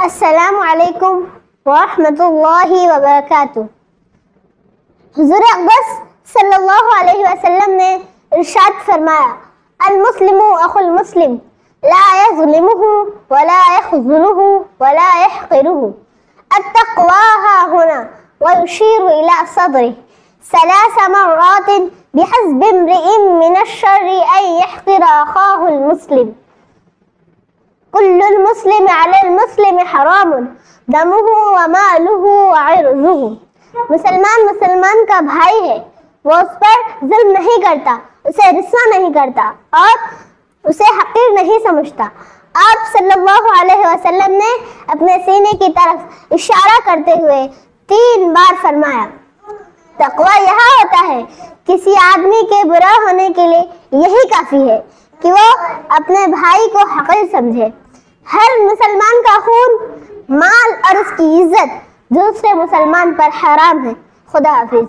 السلام علیکم ورحمۃ اللہ وبرکاتہ۔ حضور اقدس صلی اللہ علیہ وسلم نے ارشاد فرمایا، المسلم اخو المسلم لا يظلمه ولا يخذله ولا يحقره، التقوى ها هنا، ويشير إلى صدره 3 مرات بحسب امرئ من الشر أن يحقر أخاه المسلم، كل المسلم على المسلم حرام دمه وماله وعرضه۔ مسلمان کا بھائی ہے، وہ اس پر ظلم نہیں کرتا، اسے رسوا نہیں کرتا اور اسے حقیر نہیں سمجھتا۔ آپ صلی اللہ علیہ وسلم نے اپنے سینے کی طرف اشارہ کرتے ہوئے 3 بار فرمایا، تقوی یہاں ہوتا ہے کسی آدمی کے برا ہونے کے لیے یہی کافی ہے کہ وہ اپنے بھائی کو حقیر سمجھے۔ ہر مسلمان کا خون، مال اور اس کی عزت دوسرے مسلمان پر حرام ہے۔ خدا حافظ۔